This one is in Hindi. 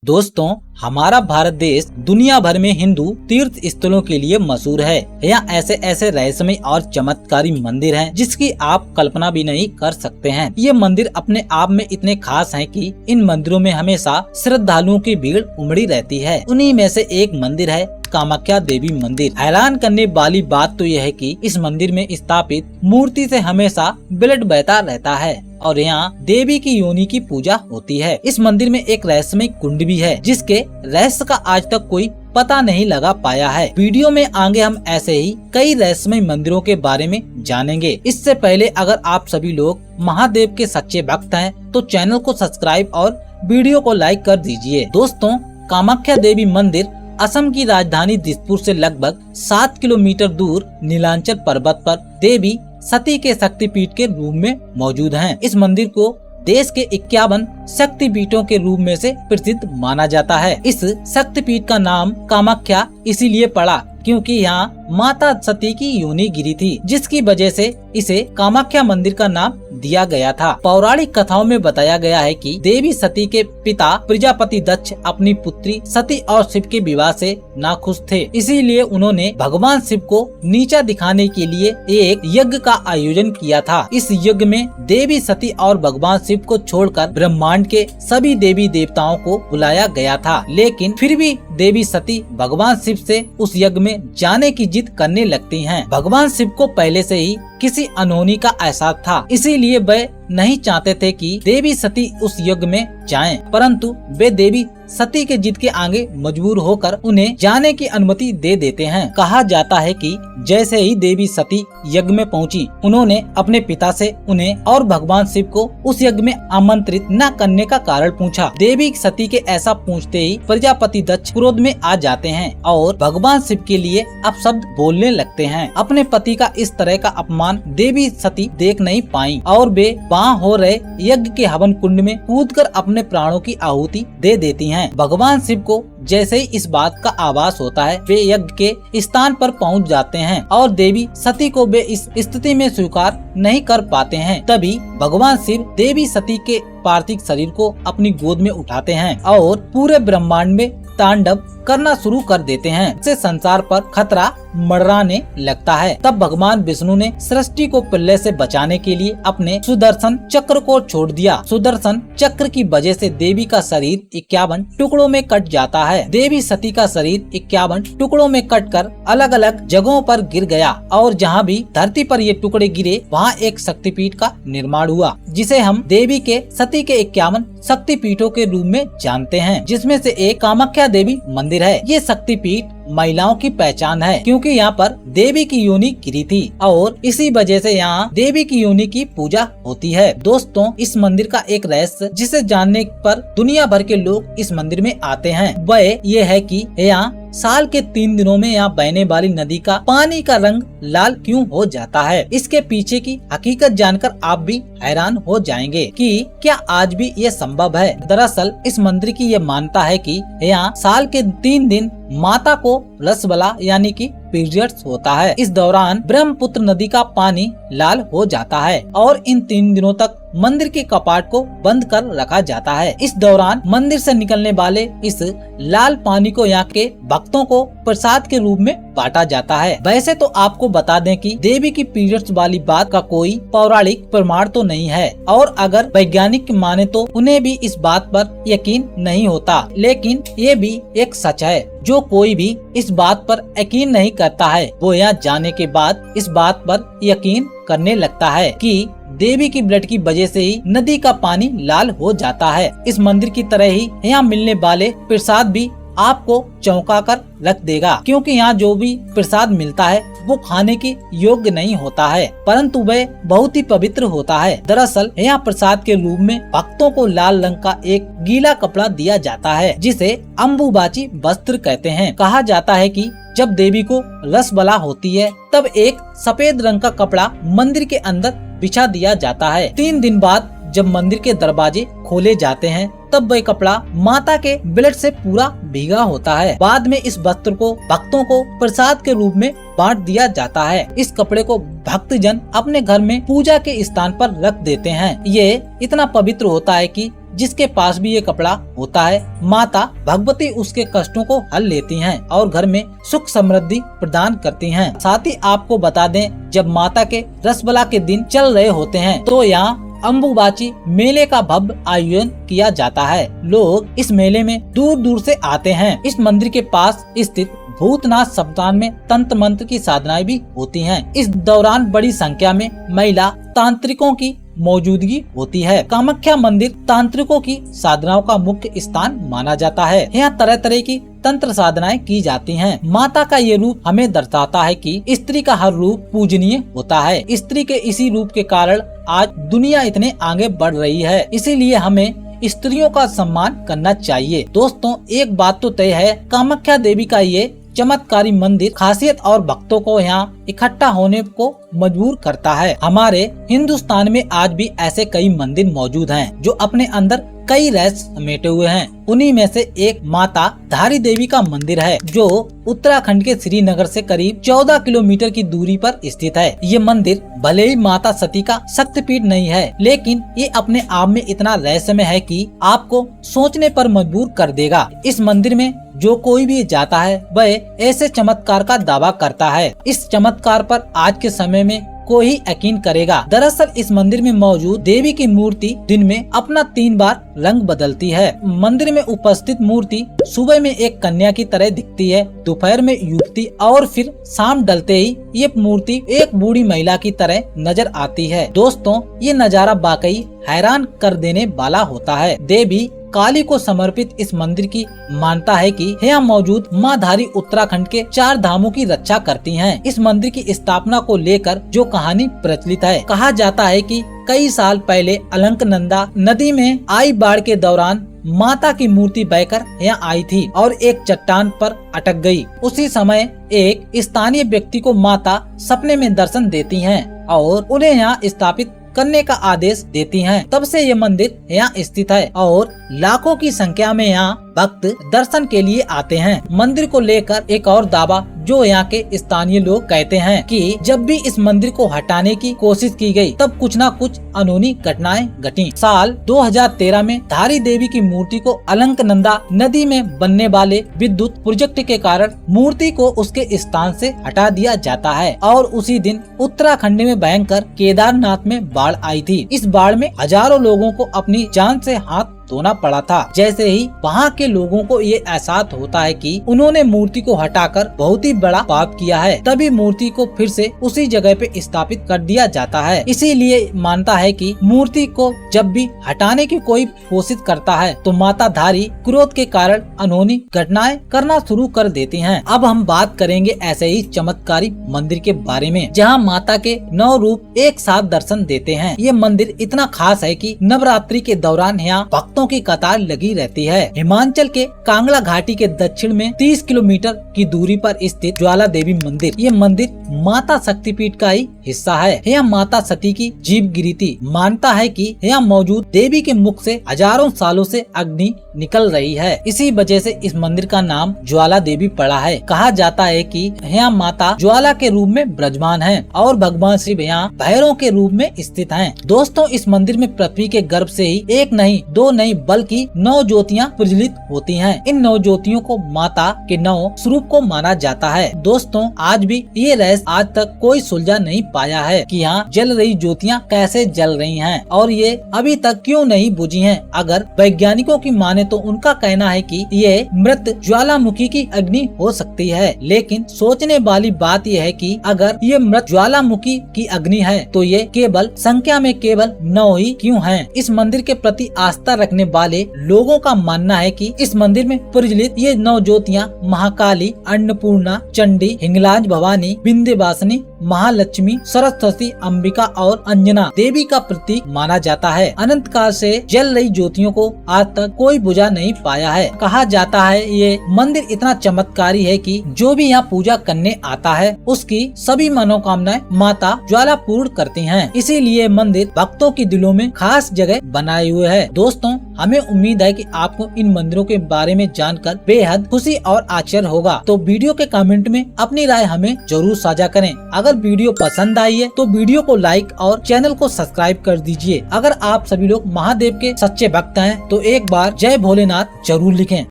दोस्तों, हमारा भारत देश दुनिया भर में हिंदू तीर्थ स्थलों के लिए मशहूर है। यहाँ ऐसे ऐसे रहस्यमय और चमत्कारी मंदिर हैं, जिसकी आप कल्पना भी नहीं कर सकते हैं। ये मंदिर अपने आप में इतने खास हैं कि इन मंदिरों में हमेशा श्रद्धालुओं की भीड़ उमड़ी रहती है। उन्हीं में से एक मंदिर है कामाख्या देवी मंदिर। हैरान करने वाली बात तो यह है कि इस मंदिर में स्थापित मूर्ति से हमेशा ब्लड बहता रहता है और यहाँ देवी की योनि की पूजा होती है। इस मंदिर में एक रहस्यमय कुंड भी है, जिसके रहस्य का आज तक कोई पता नहीं लगा पाया है। वीडियो में आगे हम ऐसे ही कई रहस्यमय मंदिरों के बारे में जानेंगे। इससे पहले अगर आप सभी लोग महादेव के सच्चे भक्त हैं तो चैनल को सब्सक्राइब और वीडियो को लाइक कर दीजिए। दोस्तों, कामाख्या देवी मंदिर असम की राजधानी दिसपुर से लगभग 7 किलोमीटर दूर नीलांचल पर्वत पर देवी सती के शक्तिपीठ के रूप में मौजूद हैं। इस मंदिर को देश के 51 शक्तिपीठों के रूप में से प्रसिद्ध माना जाता है। इस शक्तिपीठ का नाम कामाख्या इसीलिए पड़ा क्योंकि यहाँ माता सती की योनि गिरी थी, जिसकी वजह से इसे कामाख्या मंदिर का नाम दिया गया था। पौराणिक कथाओं में बताया गया है कि देवी सती के पिता प्रजापति दक्ष अपनी पुत्री सती और शिव के विवाह से नाखुश थे, इसीलिए उन्होंने भगवान शिव को नीचा दिखाने के लिए एक यज्ञ का आयोजन किया था। इस यज्ञ में देवी सती और भगवान शिव को छोड़कर ब्रह्मांड के सभी देवी देवताओं को बुलाया गया था, लेकिन फिर भी देवी सती भगवान शिव से उस यज्ञ में जाने की जिद करने लगती हैं। भगवान शिव को पहले से ही किसी अनहोनी का एहसास था, इसीलिए वे नहीं चाहते थे कि देवी सती उस यज्ञ में जाएं, परंतु वे देवी सती के जिद के आगे मजबूर होकर उन्हें जाने की अनुमति दे देते हैं। कहा जाता है कि जैसे ही देवी सती यज्ञ में पहुंची, उन्होंने अपने पिता से उन्हें और भगवान शिव को उस यज्ञ में आमंत्रित न करने का कारण पूछा। देवी सती के ऐसा पूछते ही प्रजापति दक्ष क्रोध में आ जाते हैं और भगवान शिव के लिए अपशब्द बोलने लगते हैं। अपने पति का इस तरह का अपमान देवी सती देख नहीं पाई और वे वहाँ हो रहे यज्ञ के हवन कुंड में कूदकर अपने प्राणों की आहुति दे देती हैं। भगवान शिव को जैसे ही इस बात का आभास होता है, वे यज्ञ के स्थान पर पहुंच जाते हैं और देवी सती को वे इस स्थिति में स्वीकार नहीं कर पाते हैं। तभी भगवान शिव देवी सती के पार्थिव शरीर को अपनी गोद में उठाते हैं और पूरे ब्रह्मांड में तांडव करना शुरू कर देते हैं। इससे संसार पर खतरा मंडराने लगता है। तब भगवान विष्णु ने सृष्टि को प्रलय से बचाने के लिए अपने सुदर्शन चक्र को छोड़ दिया। सुदर्शन चक्र की वजह से देवी का शरीर 51 टुकड़ों में कट जाता है। देवी सती का शरीर 51 टुकड़ों में कटकर अलग अलग जगहों पर गिर गया और जहाँ भी धरती पर ये टुकड़े गिरे, वहाँ एक शक्तिपीठ का निर्माण हुआ, जिसे हम देवी के सती के 51 शक्तिपीठों के रूप में जानते हैं, जिसमें से एक कामाख्या देवी मंदिर है। ये शक्तिपीठ महिलाओं की पहचान है, क्योंकि यहाँ पर देवी की योनि गिरी थी और इसी वजह से यहाँ देवी की योनि की पूजा होती है। दोस्तों, इस मंदिर का एक रहस्य जिसे जानने पर दुनिया भर के लोग इस मंदिर में आते हैं, वह ये है कि यहाँ साल के 3 दिनों में यहाँ बहने वाली नदी का पानी का रंग लाल क्यों हो जाता है। इसके पीछे की हकीकत जानकर आप भी हैरान हो जाएंगे कि क्या आज भी ये संभव है। दरअसल इस मंदिर की ये मान्यता है कि यहाँ साल के 3 दिन माता को रसबला यानी कि पीरियड्स होता है। इस दौरान ब्रह्मपुत्र नदी का पानी लाल हो जाता है और इन 3 दिनों तक मंदिर के कपाट को बंद कर रखा जाता है। इस दौरान मंदिर से निकलने वाले इस लाल पानी को यहाँ के भक्तों को प्रसाद के रूप में बांटा जाता है। वैसे तो आपको बता दें कि देवी की पीरियड्स वाली बात का कोई पौराणिक प्रमाण तो नहीं है और अगर वैज्ञानिक माने तो उन्हें भी इस बात पर यकीन नहीं होता, लेकिन ये भी एक सच है। जो कोई भी इस बात पर यकीन नहीं करता है, वो यहाँ जाने के बाद इस बात पर यकीन करने लगता है कि देवी की ब्लड की वजह से ही नदी का पानी लाल हो जाता है। इस मंदिर की तरह ही यहाँ मिलने वाले प्रसाद भी आपको चौंका कर रख देगा, क्योंकि यहाँ जो भी प्रसाद मिलता है वो खाने के योग्य नहीं होता है, परंतु वह बहुत ही पवित्र होता है। दरअसल यहाँ प्रसाद के रूप में भक्तों को लाल रंग का एक गीला कपड़ा दिया जाता है, जिसे अम्बुबाची वस्त्र कहते हैं। कहा जाता है कि जब देवी को रसबला होती है, तब एक सफेद रंग का कपड़ा मंदिर के अंदर बिछा दिया जाता है। 3 दिन बाद जब मंदिर के दरवाजे खोले जाते हैं, तब वह कपड़ा माता के ब्लड से पूरा भीगा होता है। बाद में इस वस्त्र को भक्तों को प्रसाद के रूप में बांट दिया जाता है। इस कपड़े को भक्तजन अपने घर में पूजा के स्थान पर रख देते हैं। ये इतना पवित्र होता है कि जिसके पास भी ये कपड़ा होता है, माता भगवती उसके कष्टों को हल लेती हैं और घर में सुख समृद्धि प्रदान करती हैं। साथ ही आपको बता दें, जब माता के रसबला के दिन चल रहे होते हैं तो यहाँ अम्बुबाची मेले का भव्य आयोजन किया जाता है। लोग इस मेले में दूर दूर से आते हैं। इस मंदिर के पास स्थित भूतनाथ संस्थान में तंत्र मंत्र की साधनाएं भी होती हैं। इस दौरान बड़ी संख्या में महिला तांत्रिकों की मौजूदगी होती है। कामाख्या मंदिर तांत्रिकों की साधनाओं का मुख्य स्थान माना जाता है। यहाँ तरह तरह की तंत्र साधनाएं की जाती हैं। माता का ये रूप हमें दर्शाता है कि स्त्री का हर रूप पूजनीय होता है। स्त्री के इसी रूप के कारण आज दुनिया इतने आगे बढ़ रही है, इसीलिए हमें स्त्रियों का सम्मान करना चाहिए। दोस्तों, एक बात तो तय है, कामाख्या देवी का ये चमत्कारी मंदिर खासियत और भक्तों को यहाँ इकट्ठा होने को मजबूर करता है। हमारे हिंदुस्तान में आज भी ऐसे कई मंदिर मौजूद हैं जो अपने अंदर कई रहस्य समेटे हुए हैं। उन्हीं में से एक माता धारी देवी का मंदिर है जो उत्तराखंड के श्रीनगर से करीब 14 किलोमीटर की दूरी पर स्थित है। ये मंदिर भले ही माता सती का शक्तिपीठ नहीं है, लेकिन ये अपने आप में इतना रहस्यमय है कि आपको सोचने पर मजबूर कर देगा। इस मंदिर में जो कोई भी जाता है वह ऐसे चमत्कार का दावा करता है। इस चमत्कार पर आज के समय में कोई यकीन करेगा। दरअसल इस मंदिर में मौजूद देवी की मूर्ति दिन में अपना 3 बार रंग बदलती है। मंदिर में उपस्थित मूर्ति सुबह में एक कन्या की तरह दिखती है, दोपहर में युवती और फिर शाम ढलते ही ये मूर्ति एक बूढ़ी महिला की तरह नजर आती है। दोस्तों, ये नजारा वाकई हैरान कर देने वाला होता है। देवी काली को समर्पित इस मंदिर की मान्यता है कि यहाँ मौजूद माँ धारी उत्तराखंड के 4 धामों की रक्षा करती हैं। इस मंदिर की स्थापना को लेकर जो कहानी प्रचलित है, कहा जाता है कि कई साल पहले अलकनंदा नदी में आई बाढ़ के दौरान माता की मूर्ति बहकर यहाँ आई थी और एक चट्टान पर अटक गई। उसी समय एक स्थानीय व्यक्ति को माता सपने में दर्शन देती हैं और उन्हें यहाँ स्थापित करने का आदेश देती हैं। तब से ये मंदिर यहाँ स्थित है और लाखों की संख्या में यहाँ भक्त दर्शन के लिए आते हैं। मंदिर को लेकर एक और दावा जो यहाँ के स्थानीय लोग कहते हैं कि जब भी इस मंदिर को हटाने की कोशिश की गई तब कुछ न कुछ अनहोनी घटनाएं घटी। साल 2013 में धारी देवी की मूर्ति को अलकनंदा नदी में बनने वाले विद्युत प्रोजेक्ट के कारण मूर्ति को उसके स्थान से हटा दिया जाता है और उसी दिन उत्तराखंड में भयंकर केदारनाथ में बाढ़ आई थी। इस बाढ़ में हजारों लोगों को अपनी जान से हाथ धोना पड़ा था। जैसे ही वहाँ के लोगों को ये एहसास होता है कि उन्होंने मूर्ति को हटाकर बहुत ही बड़ा पाप किया है, तभी मूर्ति को फिर से उसी जगह पे स्थापित कर दिया जाता है। इसीलिए मानता है कि मूर्ति को जब भी हटाने की कोई कोशिश करता है तो माता धारी क्रोध के कारण अनहोनी घटनाएं करना शुरू कर देती हैं। अब हम बात करेंगे ऐसे ही चमत्कारी मंदिर के बारे में जहाँ माता के 9 रूप एक साथ दर्शन देते हैं। ये मंदिर इतना खास है कि नवरात्रि के दौरान यहाँ भक्तों की कतार लगी रहती है। हिमाचल के कांगड़ा घाटी के दक्षिण में 30 किलोमीटर की दूरी पर स्थित ज्वाला देवी मंदिर, ये मंदिर माता शक्तिपीठ का ही हिस्सा है। यह माता सती की जीवगिरी थी। मानता है कि यहाँ मौजूद देवी के मुख से हजारों सालों से अग्नि निकल रही है। इसी वजह से इस मंदिर का नाम ज्वाला देवी पड़ा है। कहा जाता है कि यहाँ माता ज्वाला के रूप में विराजमान है और भगवान शिव यहाँ भैरव के रूप में स्थित हैं। दोस्तों, इस मंदिर में पृथ्वी के गर्भ से ही 1 नहीं 2 नहीं बल्कि 9 ज्योतियाँ प्रज्वलित होती हैं। इन 9 ज्योतियों को माता के 9 स्वरूप को माना जाता है। दोस्तों, आज भी ये रहस्य आज तक कोई सुलझा नहीं पाया है कि यहाँ जल रही ज्योतियाँ कैसे जल रही हैं और ये अभी तक क्यों नहीं बुझी हैं। अगर वैज्ञानिकों की माने तो उनका कहना है कि ये मृत ज्वालामुखी की अग्नि हो सकती है, लेकिन सोचने वाली बात यह है कि अगर ये मृत ज्वालामुखी की अग्नि है तो ये केवल संख्या में केवल 9 ही क्यों हैं। इस मंदिर के प्रति आस्था रखने वाले लोगों का मानना है कि इस मंदिर में प्रज्वलित ये 9 ज्योतियाँ महाकाली, अन्नपूर्णा, चंडी, हिंगलाज भवानी, विंध्यवासिनी, महालक्ष्मी, सरस्वती, अंबिका और अंजना देवी का प्रतीक माना जाता है। अनंत काल से जल रही ज्योतियों को आज तक कोई बुझा नहीं पाया है। कहा जाता है ये मंदिर इतना चमत्कारी है कि जो भी यहाँ पूजा करने आता है उसकी सभी मनोकामनाएं माता ज्वाला पूर्ण करती हैं। इसीलिए मंदिर भक्तों के दिलों में खास जगह बनाए हुए है। दोस्तों, हमें उम्मीद है कि आपको इन मंदिरों के बारे में जानकर बेहद खुशी और आश्चर्य होगा। तो वीडियो के कमेंट में अपनी राय हमें जरूर साझा करें। अगर वीडियो पसंद आई है तो वीडियो को लाइक और चैनल को सब्सक्राइब कर दीजिए। अगर आप सभी लोग महादेव के सच्चे भक्त हैं तो एक बार जय भोलेनाथ जरूर लिखें।